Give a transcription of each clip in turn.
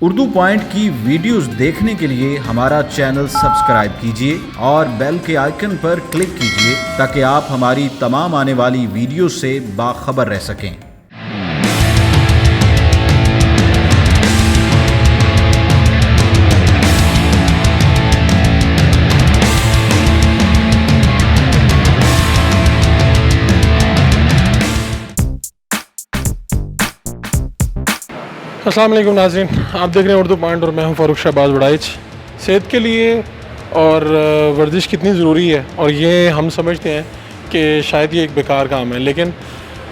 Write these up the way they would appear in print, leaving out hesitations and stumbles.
Urdu point की videos देखने के लिए हमारा चैनल सब्सक्राइब कीजिए और बेल के आइकन पर क्लिक कीजिए ताकि आप हमारी तमाम आने वाली वीडियो से बाखबर रह सकें। अस्सलाम वालेकुम नाज़रीन, आप देख रहे हैं उर्दू पॉइंट और मैं हूं फ़ारूक शहबाज बड़ाइच। सेहत के लिए और वर्जिश कितनी ज़रूरी है और ये हम समझते हैं कि शायद ये एक बेकार काम है, लेकिन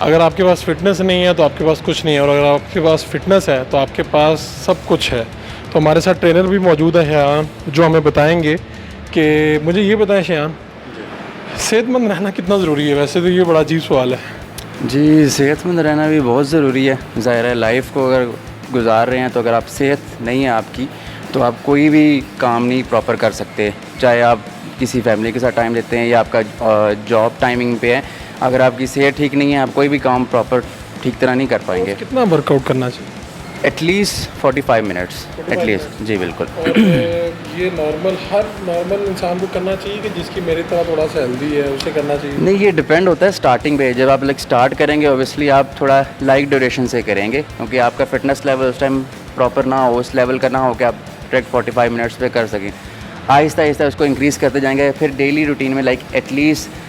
अगर आपके पास फ़िटनेस नहीं है तो आपके पास कुछ नहीं है, और अगर आपके पास फ़िटनेस है तो आपके पास सब कुछ है। तो हमारे साथ ट्रेनर भी मौजूद है शयान, जो हमें बताएँगे कि मुझे ये बताएँ शयान, सेहतमंद रहना कितना ज़रूरी है। वैसे तो ये बड़ा अजीब सवाल है। जी, सेहतमंद रहना भी बहुत ज़रूरी है। ज़ाहिर है लाइफ को अगर गुजार रहे हैं तो अगर आप सेहत नहीं है आपकी तो आप कोई भी काम नहीं प्रॉपर कर सकते, चाहे आप किसी फैमिली के साथ टाइम देते हैं या आपका जॉब टाइमिंग पे है। अगर आपकी सेहत ठीक नहीं है आप कोई भी काम प्रॉपर ठीक तरह नहीं कर पाएंगे। कितना वर्कआउट करना चाहिए? At least 45 minutes at least. जी बिल्कुल। और ये हर नॉर्मल इंसान को करना चाहिए कि जिसकी मेरी तरह थोड़ा सा हेल्दी है उसे करना चाहिए? नहीं, ये डिपेंड होता है स्टार्टिंग पे। जब आप स्टार्ट करेंगे ऑब्वियसली आप थोड़ा लाइट ड्यूरेशन से करेंगे, क्योंकि आपका फिटनेस लेवल उस टाइम प्रॉपर ना हो, उस लेवल का ना हो कि आप डायरेक्ट 45 मिनट्स पे कर सकें। आहिस्ता आहिस्ता उसको इंक्रीज़ करते जाएंगे। फिर डेली रूटीन में एटलीस्ट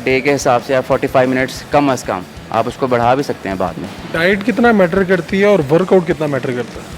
डे के हिसाब से आप 45 मिनट्स कम अज़ कम आप उसको बढ़ा भी सकते हैं बाद में। डाइट कितना मैटर करती है और वर्कआउट कितना मैटर करता है?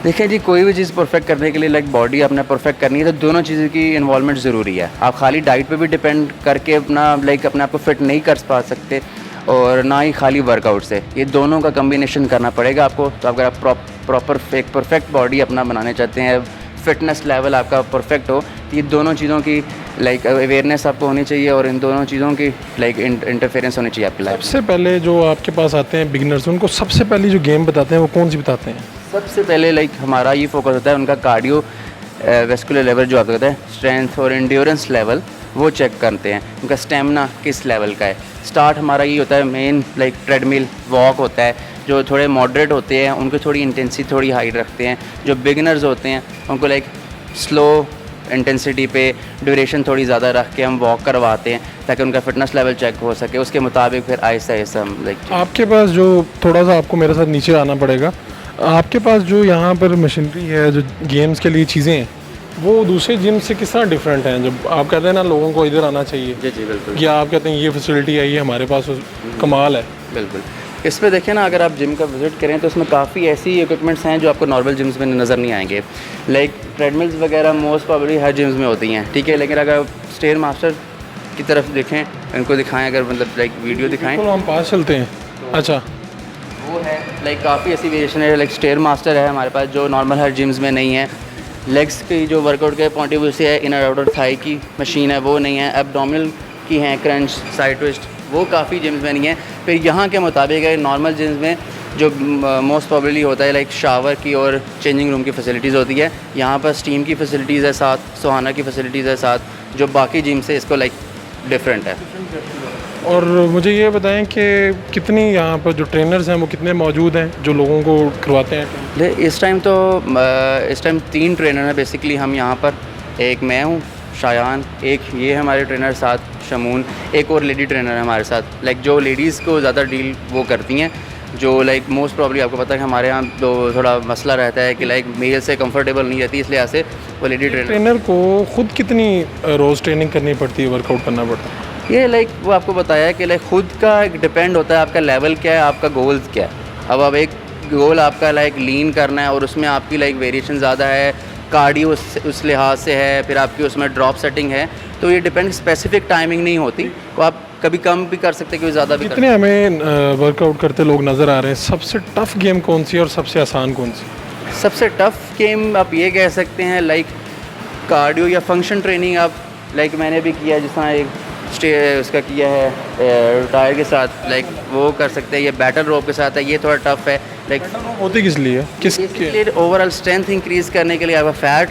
देखिए जी, कोई भी चीज़ परफेक्ट करने के लिए बॉडी अपना परफेक्ट करनी है तो दोनों चीज़ों की इन्वॉल्वमेंट ज़रूरी है। आप खाली डाइट पे भी डिपेंड करके अपना अपने आप को फिट नहीं कर पा सकते, और ना ही खाली वर्कआउट से। ये दोनों का कम्बिनेशन करना पड़ेगा आपको। तो अगर आप प्रॉपर एक परफेक्ट बॉडी अपना बनाने चाहते हैं, फिटनेस लेवल आपका परफेक्ट हो, तो ये दोनों चीज़ों की अवेयरनेस आपको होनी चाहिए और इन दोनों चीज़ों की इंटरफेरेंस होनी चाहिए आपकी लाइफ। सबसे पहले जो आपके पास आते हैं बिगिनर्स, उनको सबसे पहली जो गेम बताते हैं वो कौन सी बताते हैं? सबसे पहले हमारा ये फोकस होता है उनका कार्डियो वेस्कुलर लेवल, जो आप कहते हैं स्ट्रेंथ और एंड्योरेंस लेवल, वो चेक करते हैं। उनका स्टेमिना किस लेवल का है। स्टार्ट हमारा ये होता है मेन ट्रेडमिल वॉक होता है। जो थोड़े मॉडरेट होते हैं उनको थोड़ी इंटेंसिटी थोड़ी हाई रखते हैं। जो बिगिनर्स होते हैं उनको स्लो इंटेंसिटी पे ड्यूरेशन थोड़ी ज़्यादा रख के हम वॉक करवाते हैं ताकि उनका फिटनेस लेवल चेक हो सके। उसके मुताबिक फिर आहिस्ता आहिस्ता हम आपके पास जो थोड़ा सा आपको मेरे साथ नीचे आना पड़ेगा, आपके पास जो यहाँ पर मशीनरी है, जो गेम्स के लिए चीज़ें हैं, वो दूसरे जिम से किस तरह डिफरेंट हैं? जब आप कहते हैं ना लोगों को इधर आना चाहिए, जी जी बिल्कुल, या आप कहते हैं ये फैसिलिटी है, ये हमारे पास कमाल है। बिल्कुल। इस पे देखिए ना, अगर आप जिम का विज़िट करें तो इसमें काफ़ी ऐसी इक्विपमेंट्स हैं जो आपको नॉर्मल जिम्स में नज़र नहीं आएंगे। ट्रेडमिल्स वगैरह मोस्ट प्रॉब्ली हर जिम्स में होती हैं, ठीक है। लेकिन अगर आप स्टेयर मास्टर की तरफ देखें, इनको दिखाएं, अगर वीडियो दिखाएं तो हम पास चलते हैं। अच्छा, वो है काफ़ी ऐसी वेरिएशन है। स्टेयर मास्टर है हमारे पास जो नॉर्मल हर जिम्स में नहीं है। लेग्स की जो वर्कआउट के पॉइंट ऑफ व्यू से है, इनर आउटर थाई की मशीन है वो नहीं है। एब्डोमिनल की हैं, क्रंच, साइड ट्विस्ट, वो काफ़ी जिम्स में नहीं है। फिर यहाँ के मुताबिक है नॉर्मल जिम्स में जो मोस्ट प्रॉब्ली होता है शावर की और चेंजिंग रूम की फैसिलिटीज़ होती है। यहाँ पर स्टीम की फैसिलिटीज़ है साथ, सुहाना की फैसिलिटीज़ है साथ, जो बाकी जिम से इसको डिफरेंट है। और मुझे ये बताएं कि कितनी यहाँ पर जो ट्रेनर्स हैं वो कितने मौजूद हैं जो लोगों को करवाते हैं? इस टाइम 3 ट्रेनर हैं बेसिकली हम यहाँ पर। एक मैं हूँ शायान, एक ये हमारे ट्रेनर साथ शमून, एक और लेडी ट्रेनर है हमारे साथ। जो लेडीज़ को ज़्यादा डील वो करती हैं, जो मोस्ट प्रॉब्ली आपको पता है कि हमारे यहाँ तो थोड़ा मसला रहता है कि मेल से कंफर्टेबल नहीं रहती, इसलिए ऐसे वो लेडी ट्रेनर को ख़ुद कितनी रोज़ ट्रेनिंग करनी पड़ती है, वर्कआउट करना पड़ता है? ये वो आपको बताया कि खुद का डिपेंड होता है आपका लेवल क्या है, आपका गोल्स क्या है। अब एक गोल आपका लीन करना है और उसमें आपकी वेरिएशन ज़्यादा है, कार्डियो उस लिहाज से है, फिर आपकी उसमें ड्रॉप सेटिंग है, तो ये डिपेंड, स्पेसिफिक टाइमिंग नहीं होती। तो आप कभी कम भी कर सकते, कभी ज़्यादा भी। जितने हमें वर्कआउट करते लोग नज़र आ रहे हैं, सबसे टफ़ गेम कौन सी है और सबसे आसान कौन सी? सबसे टफ़ गेम आप ये कह सकते हैं कार्डियो या फंक्शन ट्रेनिंग। आप मैंने भी किया, जिस तरह एक उसका किया है टायर के साथ, वो कर सकते हैं। ये बैटल रोप के साथ है, ये थोड़ा टफ़ है। होती किस लिए? किसके लिए? ओवरऑल स्ट्रेंथ इंक्रीज़ करने के लिए, आपका फ़ैट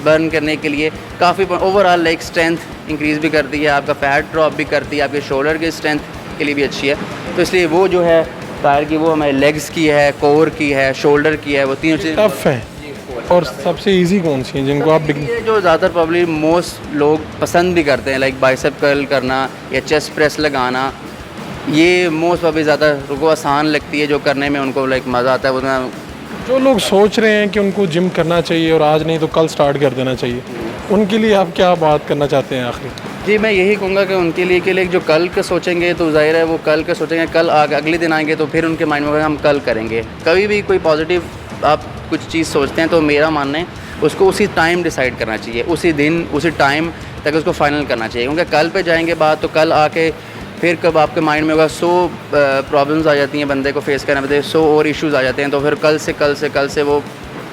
बर्न करने के लिए काफ़ी ओवरऑल स्ट्रेंथ इंक्रीज़ भी करती है, आपका फ़ैट ड्रॉप भी करती है, आपके शोल्डर के स्ट्रेंथ के लिए भी अच्छी है। तो इसलिए वो जो है कायर की, वो हमारे लेग्स की है, कोर की है, शोल्डर की है, वो तीनों चीज़ें टफ है। और सबसे इजी कौन सी है जिनको आप ये जो ज़्यादातर प्रॉब्लम मोस्ट लोग पसंद भी करते हैं, लाइक बाइसेप कर्ल करना या चेस्ट प्रेस लगाना, ये मोस्ट प्रॉब्लम ज़्यादा उनको आसान लगती है, जो करने में उनको लाइक मज़ा आता है। वो जो लोग सोच रहे हैं कि उनको जिम करना चाहिए और आज नहीं तो कल स्टार्ट कर देना चाहिए, उनके लिए आप क्या बात करना चाहते हैं आखिरी? जी मैं यही कहूँगा कि उनके लिए कि लाइक जो कल के सोचेंगे तो ज़ाहिर है वो कल के सोचेंगे, कल अगले दिन आएंगे तो फिर उनके माइंड में होगा हम कल करेंगे। कभी भी कोई पॉजिटिव आप कुछ चीज़ सोचते हैं तो मेरा मानना है उसको उसी टाइम डिसाइड करना चाहिए, उसी दिन उसी टाइम तक उसको फाइनल करना चाहिए, क्योंकि कल पे जाएंगे बात तो कल आके फिर कब आपके माइंड में होगा 100 प्रॉब्लम्स आ जाती हैं बंदे को फेस करना पड़ता है, 100 और इश्यूज आ जाते हैं, तो फिर कल से वो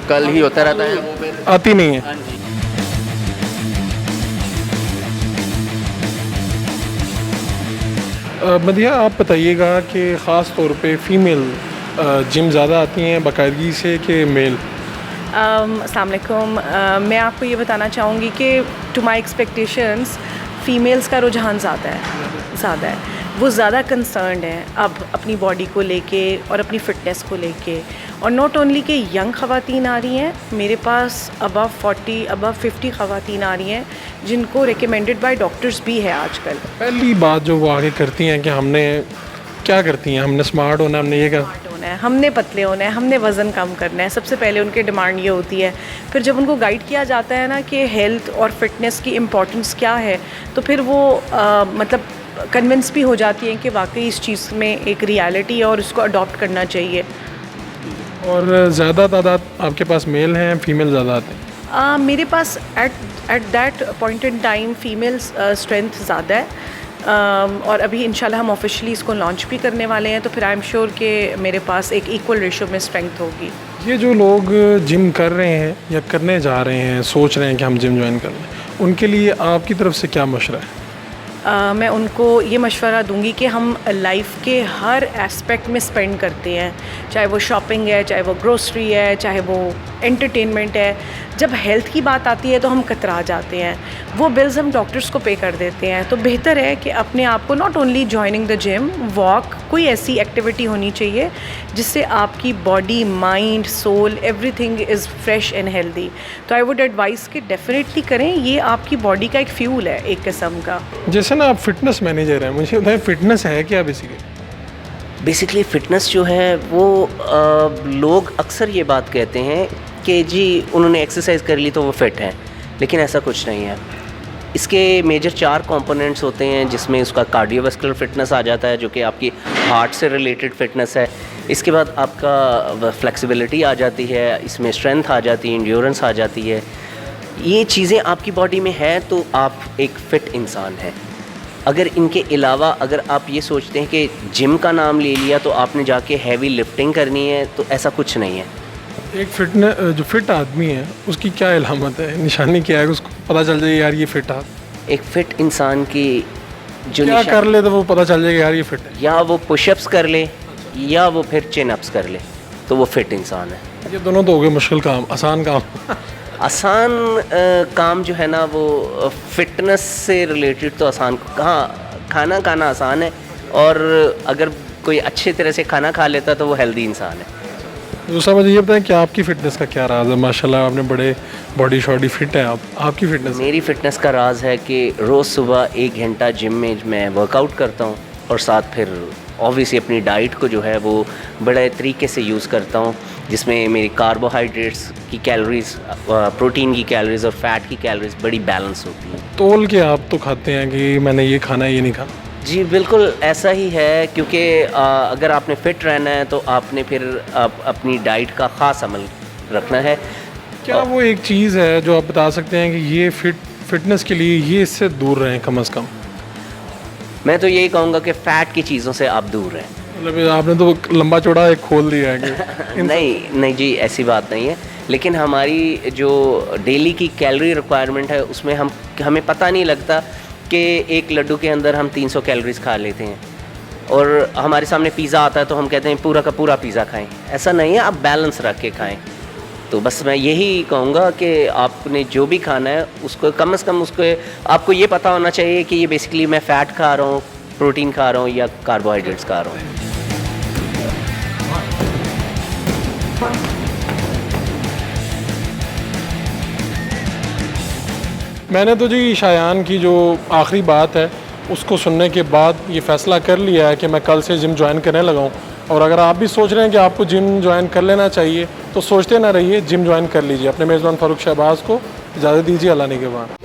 कल ही होता रहता है, वो फिर आती नहीं है। हाँ जी। मदिया आप बताइएगा कि ख़ास तौर पे फ़ीमेल जिम ज़्यादा आती हैं बाकायदगी से कि मेल? अस्सलाम वालेकुम। मैं आपको ये बताना चाहूँगी कि टू माय एक्सपेक्टेशंस फ़ीमेल्स का रुझान ज़्यादा है, वो ज़्यादा कंसर्न्ड हैं अब अपनी बॉडी को लेके और अपनी फ़िटनेस को लेके। और नॉट ओनली कि यंग ख़वातीन आ रही हैं, मेरे पास अबव 40 अबव 50 ख़वातीन आ रही हैं जिनको रिकमेंडेड बाय डॉक्टर्स भी है आजकल। पहली बात जो वो आगे करती हैं कि हमने क्या करती हैं, हमने स्मार्ट होना, हमने ये कर है, हमने पतले होना है, हमने वज़न कम करना है, सबसे पहले उनकी डिमांड ये होती है। फिर जब उनको गाइड किया जाता है ना कि हेल्थ और फिटनेस की इम्पोर्टेंस क्या है, तो फिर वो मतलब कन्विंस भी हो जाती हैं कि वाकई इस चीज़ में एक रियलिटी है और इसको अडॉप्ट करना चाहिए। और ज़्यादा तादाद आपके पास मेल हैं, फीमेल ज़्यादा आते हैं? मेरे पास at that point in time female strength ज़्यादा है। और अभी इंशाल्लाह हम ऑफिशियली इसको लॉन्च भी करने वाले हैं, तो फिर आई एम श्योर कि मेरे पास एक इक्वल रेशो में स्ट्रेंथ होगी। ये जो लोग जिम कर रहे हैं या करने जा रहे हैं, सोच रहे हैं कि हम जिम ज्वाइन कर लें, उनके लिए आपकी तरफ से क्या मशवरा है? मैं उनको ये मशवरा दूंगी कि हम लाइफ के हर एस्पेक्ट में स्पेंड करते हैं, चाहे वो शॉपिंग है, चाहे वो ग्रोसरी है, चाहे वो एंटरटेनमेंट है। जब हेल्थ की बात आती है तो हम कतरा जाते हैं, वो बिल्स हम डॉक्टर्स को पे कर देते हैं। तो बेहतर है कि अपने आप को not only joining the gym, walk, कोई ऐसी एक्टिविटी होनी चाहिए जिससे आपकी body, mind, soul, everything is fresh and healthy. तो आई वुड एडवाइस कि डेफिनेटली करें, ये आपकी बॉडी का एक फ्यूल है एक किस्म का। जैसे ना आप फिटनेस मैनेजर हैं, मुझे बताएं फिटनेस है क्या बेसिकली फ़िटनेस जो है वो लोग अक्सर ये बात कहते हैं कि जी उन्होंने एक्सरसाइज कर ली तो वो फ़िट हैं, लेकिन ऐसा कुछ नहीं है। इसके मेजर 4 कंपोनेंट्स होते हैं, जिसमें उसका कार्डियोवैस्कुलर फ़िटनेस आ जाता है जो कि आपकी हार्ट से रिलेटेड फ़िटनेस है। इसके बाद आपका फ्लेक्सिबिलिटी आ जाती है, इसमें स्ट्रेंथ आ जाती है, इंड्योरेंस आ जाती है। ये चीज़ें आपकी बॉडी में है तो आप एक फ़िट इंसान हैं। अगर इनके अलावा अगर आप ये सोचते हैं कि जिम का नाम ले लिया तो आपने जाके हैवी लिफ्टिंग करनी है, तो ऐसा कुछ नहीं है। एक जो फिट आदमी है उसकी क्या इलामत है, निशानी क्या है, उसको पता चल जाए यार ये फिट आदमी? एक फ़िट इंसान की जो क्या कर ले तो वो पता चल जाएगा यार ये फिट है? या वो पुशअप्स कर ले या वो फिर चिन अप्स कर ले, तो वो फ़िट इंसान है। ये दोनों तो हो गए मुश्किल काम, आसान काम। आसान काम जो है ना वो फिटनेस से रिलेटेड तो आसान, हाँ खाना खाना आसान है, और अगर कोई अच्छे तरह से खाना खा लेता तो वो हेल्दी इंसान है। दूसरा मुझे ये बताएं कि आपकी फ़िटनेस का क्या राज है? माशाल्लाह आपने बड़े बॉडी शॉडी फिट है आपकी फ़िटनेस? मेरी फ़िटनेस का राज है कि रोज़ सुबह 1 घंटा जिम में मैं वर्कआउट करता हूँ, और साथ फिर ऑब्वियसली अपनी डाइट को जो है वो बड़े तरीके से यूज़ करता हूँ, जिसमें मेरी कार्बोहाइड्रेट्स की कैलोरीज़, प्रोटीन की कैलोरीज़ और फैट की कैलोरीज़ बड़ी बैलेंस होती हैं। तोल के आप तो खाते हैं कि मैंने ये खाना है ये नहीं खाना? जी बिल्कुल ऐसा ही है, क्योंकि अगर आपने फ़िट रहना है तो आपने फिर अपनी डाइट का ख़ास अमल रखना है। क्या वो एक चीज़ है जो आप बता सकते हैं कि ये फिटनेस के लिए ये इससे दूर रहें कम अज़ कम? मैं तो यही कहूँगा कि फ़ैट की चीज़ों से आप दूर रहें। मतलब आपने तो लंबा चौड़ा एक खोल दिया है कि नहीं जी, ऐसी बात नहीं है, लेकिन हमारी जो डेली की कैलोरी रिक्वायरमेंट है उसमें हमें पता नहीं लगता कि एक लड्डू के अंदर हम 300 कैलोरीज खा लेते हैं, और हमारे सामने पिज़्ज़ा आता है तो हम कहते हैं पूरा का पूरा पिज़्ज़ा खाएं। ऐसा नहीं है, आप बैलेंस रख के खाएं। तो बस मैं यही कहूँगा कि आपने जो भी खाना है उसको कम से कम उसको आपको ये पता होना चाहिए कि ये बेसिकली मैं फ़ैट खा रहा हूँ, प्रोटीन खा रहा हूँ या कार्बोहाइड्रेट्स खा रहा हूँ। मैंने तो जी शायान की जो आखिरी बात है उसको सुनने के बाद ये फ़ैसला कर लिया है कि मैं कल से जिम ज्वाइन करने लगा हूँ। और अगर आप भी सोच रहे हैं कि आपको जिम ज्वाइन कर लेना चाहिए तो सोचते ना रहिए, जिम ज्वाइन कर लीजिए। अपने मेज़बान फ़ारूक शहबाज को इजाज़त दीजिए, अल्लाह ने के बाद।